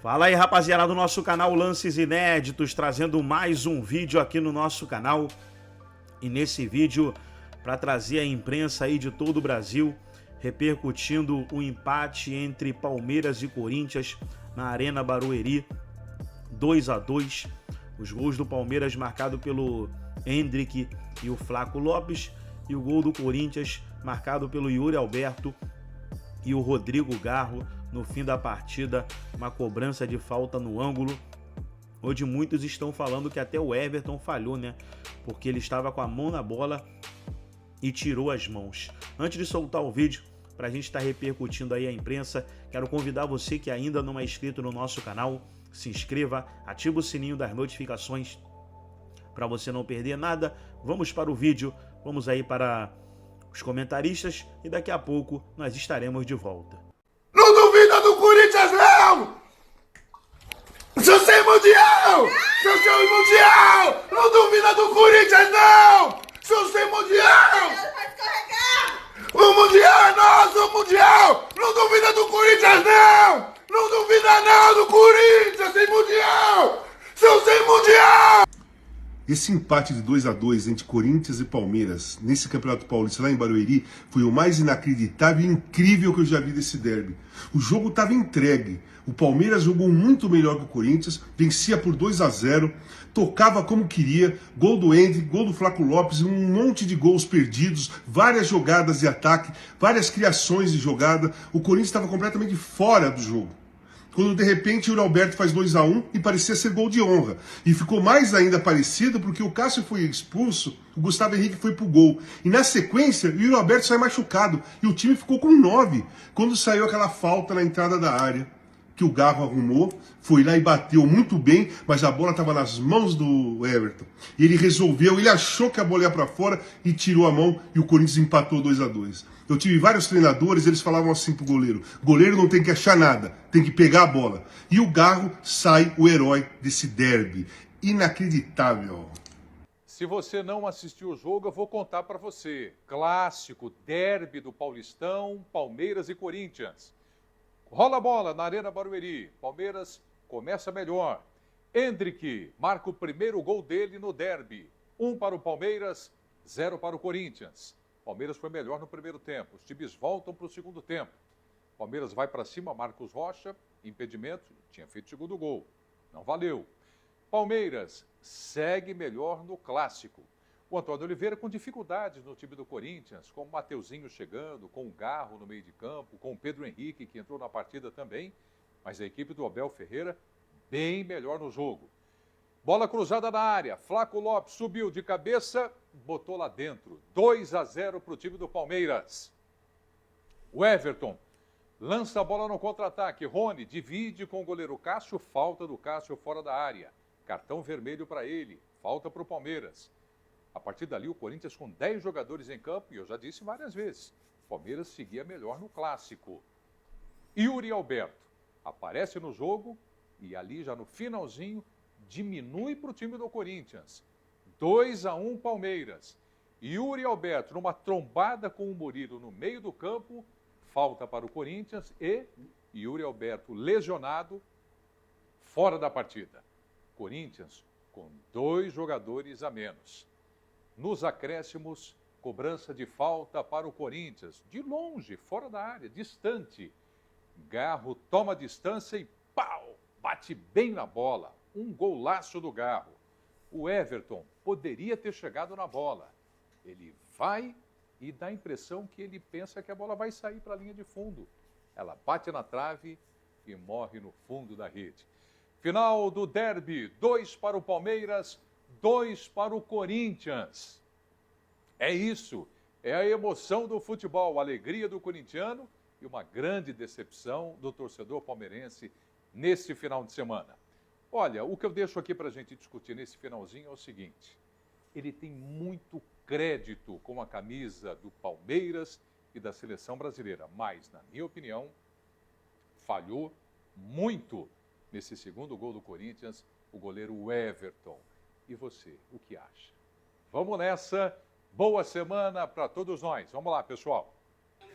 Fala aí, rapaziada do nosso canal Lances Inéditos, trazendo mais um vídeo aqui no nosso canal. E nesse vídeo, para trazer a imprensa aí de todo o Brasil, repercutindo o empate entre Palmeiras e Corinthians na Arena Barueri, 2-2. Os gols do Palmeiras marcado pelo Hendrick e o Flaco Lopes, e o gol do Corinthians marcado pelo Yuri Alberto e o Rodrigo Garro no fim da partida, uma cobrança de falta no ângulo, onde muitos estão falando que até o Everton falhou, né? Porque ele estava com a mão na bola e tirou as mãos. Antes de soltar o vídeo, para a gente estar repercutindo aí a imprensa, quero convidar você que ainda não é inscrito no nosso canal, se inscreva, ativa o sininho das notificações para você não perder nada. Vamos para o vídeo, vamos aí para os comentaristas e daqui a pouco nós estaremos de volta. Não duvida do Corinthians, não! Seu sem mundial! Seu sem mundial! Não duvida do Corinthians, não! Seu sem mundial! O mundial é nosso, o mundial! Não duvida do Corinthians, não! Não duvida não do Corinthians, sem mundial! Seu sem mundial! Esse empate de 2-2 entre Corinthians e Palmeiras nesse Campeonato Paulista lá em Barueri foi o mais inacreditável e incrível que eu já vi desse derby. O jogo estava entregue. O Palmeiras jogou muito melhor que o Corinthians, vencia por 2-0, tocava como queria, gol do Hendrick, gol do Flaco Lopes, um monte de gols perdidos, várias jogadas de ataque, várias criações de jogada. O Corinthians estava completamente fora do jogo. Quando de repente o Yuri Alberto faz 2-1 e parecia ser gol de honra. E ficou mais ainda parecido porque o Cássio foi expulso, o Gustavo Henrique foi pro gol. E na sequência, o Yuri Alberto sai machucado. E o time ficou com 9. Quando saiu aquela falta na entrada da área, que o Garro arrumou, foi lá e bateu muito bem, mas a bola estava nas mãos do Everton. E ele resolveu, ele achou que a bola ia para fora e tirou a mão e o Corinthians empatou 2-2. Eu tive vários treinadores, eles falavam assim pro goleiro: goleiro não tem que achar nada, tem que pegar a bola. E o Garro sai o herói desse derby. Inacreditável. Se você não assistiu o jogo, eu vou contar para você. Clássico, derby do Paulistão, Palmeiras e Corinthians. Rola a bola na Arena Barueri. Palmeiras começa melhor. Hendrick marca o primeiro gol dele no derby. 1 para o Palmeiras, 0 para o Corinthians. Palmeiras foi melhor no primeiro tempo. Os times voltam para o segundo tempo. Palmeiras vai para cima, Marcos Rocha, impedimento, tinha feito o segundo gol. Não valeu. Palmeiras segue melhor no clássico. O Antônio Oliveira com dificuldades no time do Corinthians, com o Mateuzinho chegando, com o Garro no meio de campo, com o Pedro Henrique, que entrou na partida também, mas a equipe do Abel Ferreira bem melhor no jogo. Bola cruzada na área, Flaco Lopes subiu de cabeça, botou lá dentro. 2-0 para o time do Palmeiras. O Everton lança a bola no contra-ataque. Rony divide com o goleiro Cássio, falta do Cássio fora da área. Cartão vermelho para ele, falta para o Palmeiras. A partir dali, o Corinthians com 10 jogadores em campo, e eu já disse várias vezes, o Palmeiras seguia melhor no clássico. Yuri Alberto aparece no jogo e ali já no finalzinho diminui para o time do Corinthians. 2-1 Palmeiras. Yuri Alberto numa trombada com o Murilo no meio do campo, falta para o Corinthians e Yuri Alberto lesionado, fora da partida. Corinthians com 2 jogadores a menos. Nos acréscimos, cobrança de falta para o Corinthians. De longe, fora da área, distante. Garro toma distância e pau! Bate bem na bola. Um golaço do Garro. O Everton poderia ter chegado na bola. Ele vai e dá a impressão que ele pensa que a bola vai sair para a linha de fundo. Ela bate na trave e morre no fundo da rede. Final do derby, 2 para o Palmeiras, 2 para o Corinthians. É isso, é a emoção do futebol, a alegria do corintiano e uma grande decepção do torcedor palmeirense nesse final de semana. Olha, o que eu deixo aqui para a gente discutir nesse finalzinho é o seguinte: ele tem muito crédito com a camisa do Palmeiras e da seleção brasileira, mas, na minha opinião, falhou muito nesse segundo gol do Corinthians, o goleiro Everton. E você, o que acha? Vamos nessa. Boa semana para todos nós. Vamos lá, pessoal.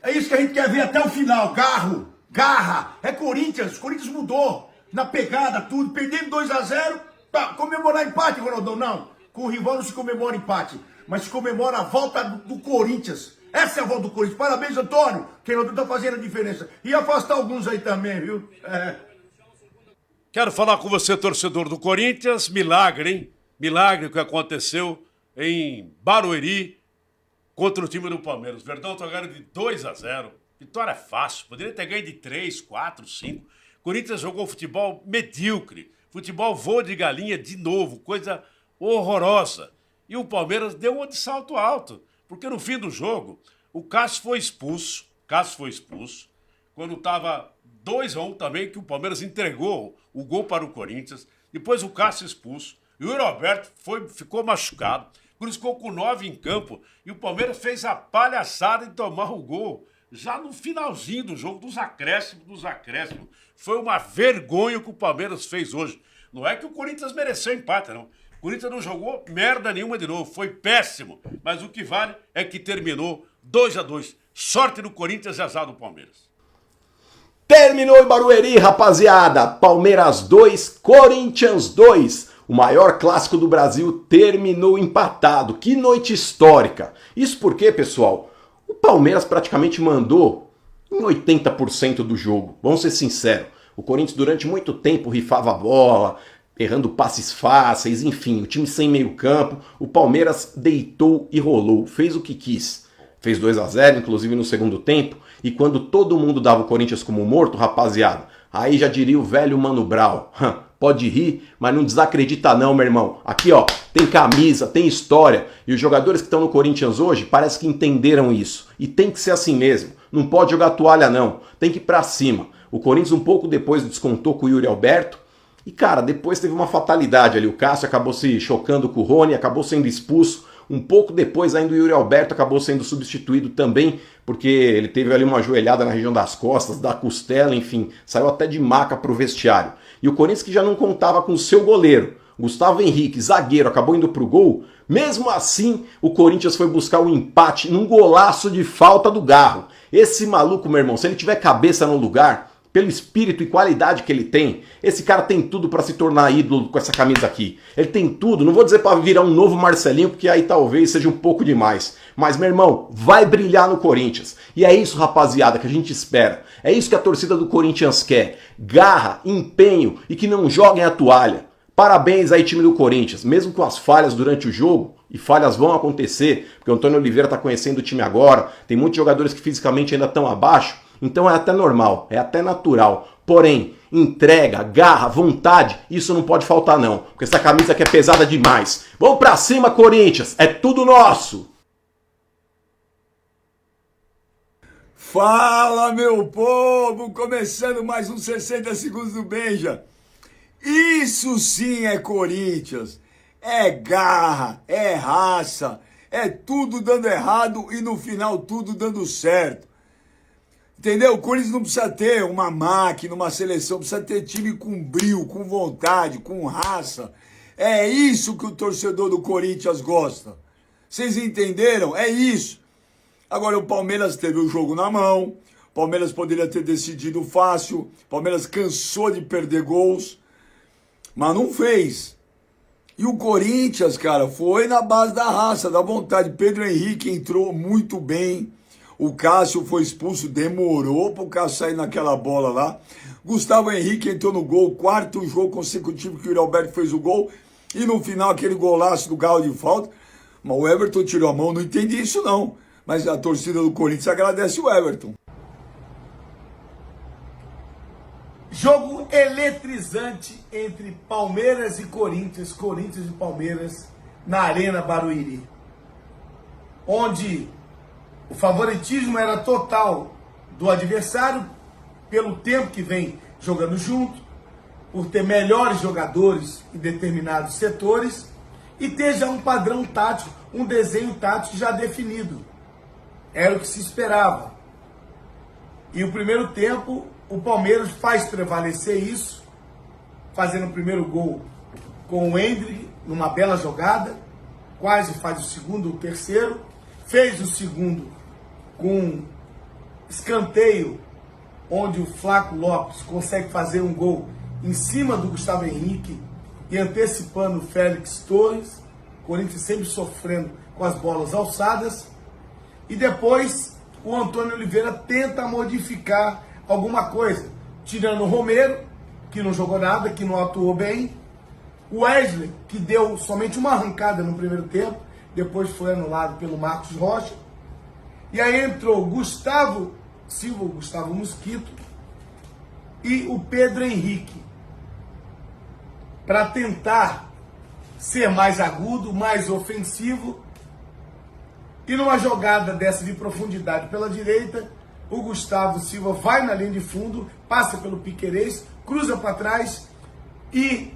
É isso que a gente quer ver até o final. Garro, garra, é Corinthians mudou. na pegada, tudo, perdendo 2-0, pra comemorar empate, Ronaldão, não. Com o rival não se comemora empate, mas se comemora a volta do Corinthians. Essa é a volta do Corinthians. Parabéns, Antônio. O treinador tá fazendo a diferença. E afastar alguns aí também, viu? Quero falar com você, torcedor do Corinthians. Milagre, hein? Milagre que aconteceu em Barueri contra o time do Palmeiras. Verdão tá ganhando de 2-0. Vitória fácil. Poderia ter ganho de 3, 4, 5. Corinthians jogou futebol medíocre. Futebol voo de galinha de novo. Coisa horrorosa. E o Palmeiras deu uma de salto alto. Porque no fim do jogo, o Cássio foi expulso. Quando estava 2-1 também, que o Palmeiras entregou o gol para o Corinthians. Depois o Cássio expulso. E o Yuri Alberto ficou machucado. O Corinthians ficou com 9 em campo. E o Palmeiras fez a palhaçada de tomar o gol. Já no finalzinho do jogo, dos acréscimos. Foi uma vergonha o que o Palmeiras fez hoje. Não é que o Corinthians mereceu empate, não. O Corinthians não jogou merda nenhuma de novo. Foi péssimo. Mas o que vale é que terminou 2-2. Sorte do Corinthians e azar do Palmeiras. Terminou em Barueri, rapaziada. Palmeiras 2, Corinthians 2. O maior clássico do Brasil terminou empatado. Que noite histórica. Isso porque, pessoal, o Palmeiras praticamente mandou em 80% do jogo. Vamos ser sinceros. O Corinthians durante muito tempo rifava a bola, errando passes fáceis, enfim, o time sem meio campo. O Palmeiras deitou e rolou, fez o que quis. Fez 2-0, inclusive no segundo tempo. E quando todo mundo dava o Corinthians como morto, rapaziada, aí já diria o velho Mano Brown. Pode rir, mas não desacredita não, meu irmão. Aqui, ó, tem camisa, tem história. E os jogadores que estão no Corinthians hoje parece que entenderam isso. E tem que ser assim mesmo. Não pode jogar toalha, não. Tem que ir pra cima. O Corinthians um pouco depois descontou com o Yuri Alberto. E, cara, depois teve uma fatalidade ali. O Cássio acabou se chocando com o Rony, acabou sendo expulso. Um pouco depois ainda o Yuri Alberto acabou sendo substituído também, porque ele teve ali uma joelhada na região das costas, da costela, enfim, saiu até de maca pro vestiário. E o Corinthians, que já não contava com o seu goleiro, Gustavo Henrique, zagueiro, acabou indo pro gol. Mesmo assim, o Corinthians foi buscar um empate num golaço de falta do Garro. Esse maluco, meu irmão, se ele tiver cabeça no lugar, pelo espírito e qualidade que ele tem, esse cara tem tudo para se tornar ídolo com essa camisa aqui. Ele tem tudo, não vou dizer para virar um novo Marcelinho, porque aí talvez seja um pouco demais. Mas, meu irmão, vai brilhar no Corinthians. E é isso, rapaziada, que a gente espera. É isso que a torcida do Corinthians quer. Garra, empenho e que não joguem a toalha. Parabéns aí, time do Corinthians. Mesmo com as falhas durante o jogo, e falhas vão acontecer, porque o Antônio Oliveira está conhecendo o time agora, tem muitos jogadores que fisicamente ainda estão abaixo, então é até normal, é até natural. Porém, entrega, garra, vontade, isso não pode faltar não, porque essa camisa aqui é pesada demais. Vamos pra cima, Corinthians, é tudo nosso! Fala, meu povo, começando mais um 60 segundos do Benja. Isso sim é Corinthians, é garra, é raça, é tudo dando errado e no final tudo dando certo. Entendeu? O Corinthians não precisa ter uma máquina, uma seleção, precisa ter time com brio, com vontade, com raça. É isso que o torcedor do Corinthians gosta. Vocês entenderam? É isso. Agora o Palmeiras teve o jogo na mão, o Palmeiras poderia ter decidido fácil, o Palmeiras cansou de perder gols, mas não fez. E o Corinthians, cara, foi na base da raça, da vontade. Pedro Henrique entrou muito bem. O Cássio foi expulso, demorou para o Cássio sair naquela bola lá. Gustavo Henrique entrou no gol, quarto jogo consecutivo que o Yuri Alberto fez o gol. E no final aquele golaço do Galo de falta. Mas o Everton tirou a mão, não entendi isso não. Mas a torcida do Corinthians agradece o Everton. Jogo eletrizante entre Palmeiras e Corinthians, Corinthians e Palmeiras, na Arena Barueri. Onde o favoritismo era total do adversário, pelo tempo que vem jogando junto, por ter melhores jogadores em determinados setores e ter já um padrão tático, um desenho tático já definido. Era o que se esperava. E o primeiro tempo, o Palmeiras faz prevalecer isso, fazendo o primeiro gol com o Hendrick, numa bela jogada, quase faz o segundo, o terceiro, fez o segundo com escanteio, onde o Flaco Lopes consegue fazer um gol em cima do Gustavo Henrique e antecipando o Félix Torres. Corinthians sempre sofrendo com as bolas alçadas. E depois o Antônio Oliveira tenta modificar alguma coisa, tirando o Romero, que não jogou nada, que não atuou bem. O Wesley, que deu somente uma arrancada no primeiro tempo, depois foi anulado pelo Marcos Rocha. E aí entrou Gustavo Silva, o Gustavo Mosquito, e o Pedro Henrique, para tentar ser mais agudo, mais ofensivo. E numa jogada dessa de profundidade pela direita, o Gustavo Silva vai na linha de fundo, passa pelo Piquerez, cruza para trás e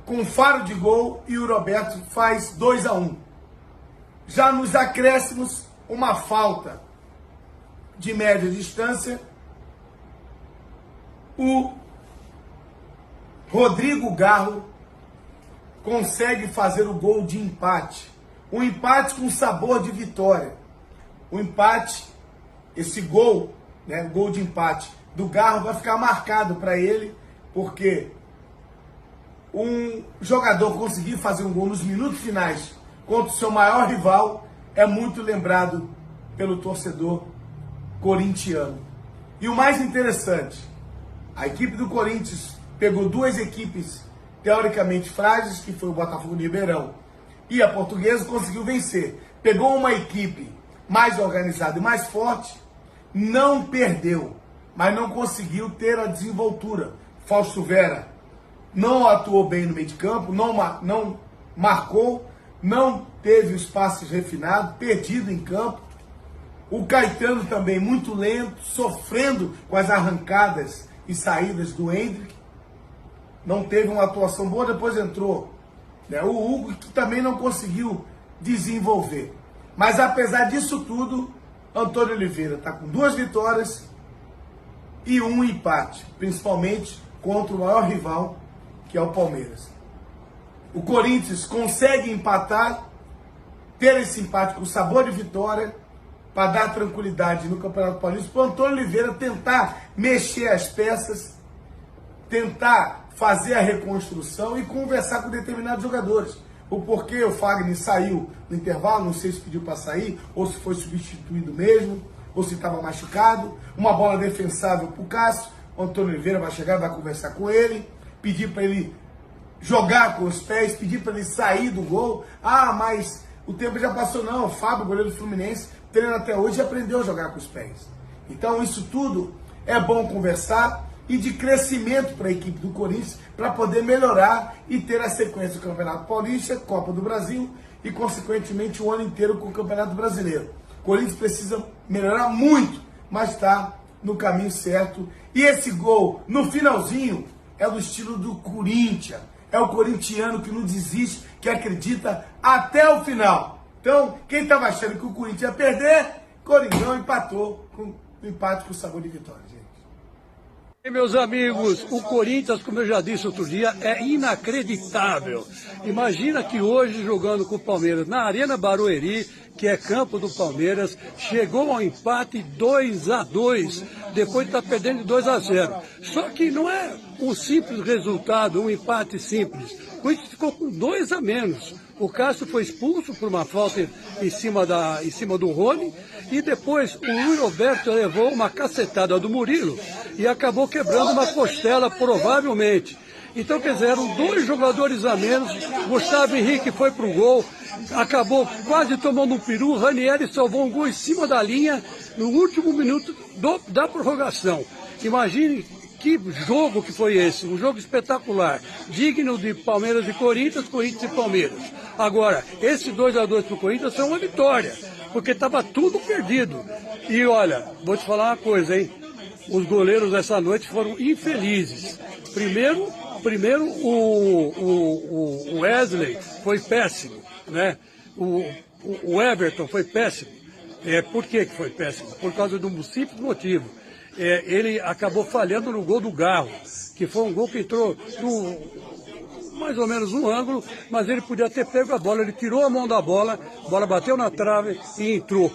com faro de gol, e o Roberto faz 2-1. Já nos acréscimos, uma falta de média distância, o Rodrigo Garro consegue fazer o gol de empate. Um empate com sabor de vitória. O empate, esse gol, né, gol de empate do Garro vai ficar marcado para ele, porque um jogador conseguir fazer um gol nos minutos finais contra o seu maior rival é muito lembrado pelo torcedor corintiano. E o mais interessante, a equipe do Corinthians pegou duas equipes teoricamente frágeis, que foi o Botafogo de Ribeirão e a Portuguesa, conseguiu vencer. Pegou uma equipe mais organizada e mais forte, não perdeu, mas não conseguiu ter a desenvoltura. Fausto Vera não atuou bem no meio de campo, não marcou, não teve os passes refinados, perdido em campo. O Caetano também muito lento, sofrendo com as arrancadas e saídas do Hendrick. Não teve uma atuação boa, depois entrou, né, o Hugo, que também não conseguiu desenvolver. Mas apesar disso tudo, Antônio Oliveira está com 2 vitórias e 1 empate, principalmente contra o maior rival, que é o Palmeiras. O Corinthians consegue empatar, ter esse empate com sabor de vitória, para dar tranquilidade no Campeonato Paulista, para o Antônio Oliveira tentar mexer as peças, tentar fazer a reconstrução e conversar com determinados jogadores. O porquê o Fagner saiu no intervalo, não sei se pediu para sair, ou se foi substituído mesmo, ou se estava machucado. Uma bola defensável para o Cássio, o Antônio Oliveira vai chegar, vai conversar com ele, pedir para ele jogar com os pés, pedir para ele sair do gol. Ah, mas o tempo já passou. Não, o Fábio, goleiro do Fluminense, treina até hoje e aprendeu a jogar com os pés. Então isso tudo é bom conversar e de crescimento para a equipe do Corinthians, para poder melhorar e ter a sequência do Campeonato Paulista, Copa do Brasil e, consequentemente, o ano inteiro com o Campeonato Brasileiro. O Corinthians precisa melhorar muito, mas está no caminho certo. E esse gol, no finalzinho, é do estilo do Corinthians. É o corintiano que não desiste, que acredita até o final. Então, quem estava achando que o Corinthians ia perder, Corinthians empatou com um empate com sabor de vitória, gente. E meus amigos, o Corinthians, como eu já disse outro dia, é inacreditável. Imagina que hoje, jogando com o Palmeiras na Arena Barueri, que é campo do Palmeiras, chegou ao empate 2-2, depois de estar perdendo 2-0. Só que não é um simples resultado, um empate simples. O Corinthians ficou com 2 a menos. O Cássio foi expulso por uma falta em cima do Rony, e depois o Luiz Roberto levou uma cacetada do Murilo e acabou quebrando uma costela, provavelmente. Então, quer dizer, eram 2 jogadores a menos. Gustavo Henrique foi pro gol, acabou quase tomando um peru. Ranieri salvou um gol em cima da linha no último minuto da prorrogação. Imagine que jogo que foi esse, um jogo espetacular, digno de Palmeiras e Corinthians, Corinthians e Palmeiras. Agora, esse 2-2 para o Corinthians foi uma vitória, porque estava tudo perdido. E olha, vou te falar uma coisa, hein? Os goleiros essa noite foram infelizes. Primeiro o Wesley foi péssimo, né? O Everton foi péssimo. Por que foi péssimo? Por causa de um simples motivo. Ele acabou falhando no gol do Garro, que foi um gol que entrou mais ou menos no ângulo, mas ele podia ter pego a bola, ele tirou a mão da bola, a bola bateu na trave e entrou.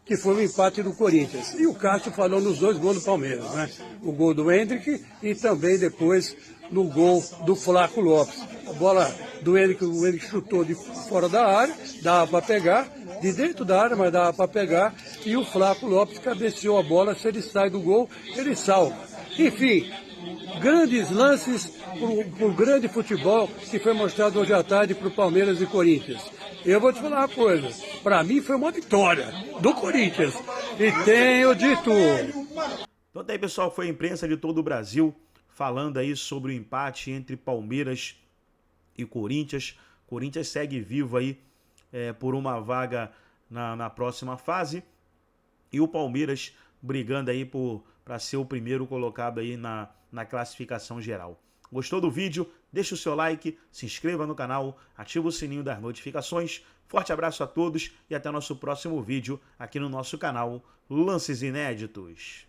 que foi o empate do Corinthians. E o Cássio falou nos 2 gols do Palmeiras, né? O gol do Hendrick e também depois no gol do Flaco Lopes. A bola do Hendrick, o Hendrick chutou de fora da área, dava para pegar, de dentro da área, mas dava para pegar, e o Flaco Lopes cabeceou a bola, se ele sai do gol, ele salva. Enfim, grandes lances por grande futebol que foi mostrado hoje à tarde para o Palmeiras e Corinthians. Eu vou te falar uma coisa, para mim foi uma vitória do Corinthians, e tenho dito. Então tá aí, pessoal, foi a imprensa de todo o Brasil falando aí sobre o empate entre Palmeiras e Corinthians. Corinthians segue vivo aí por uma vaga na próxima fase, e o Palmeiras brigando aí para ser o primeiro colocado aí na classificação geral. Gostou do vídeo? Deixa o seu like, se inscreva no canal, ativa o sininho das notificações. Forte abraço a todos e até nosso próximo vídeo aqui no nosso canal Lances Inéditos.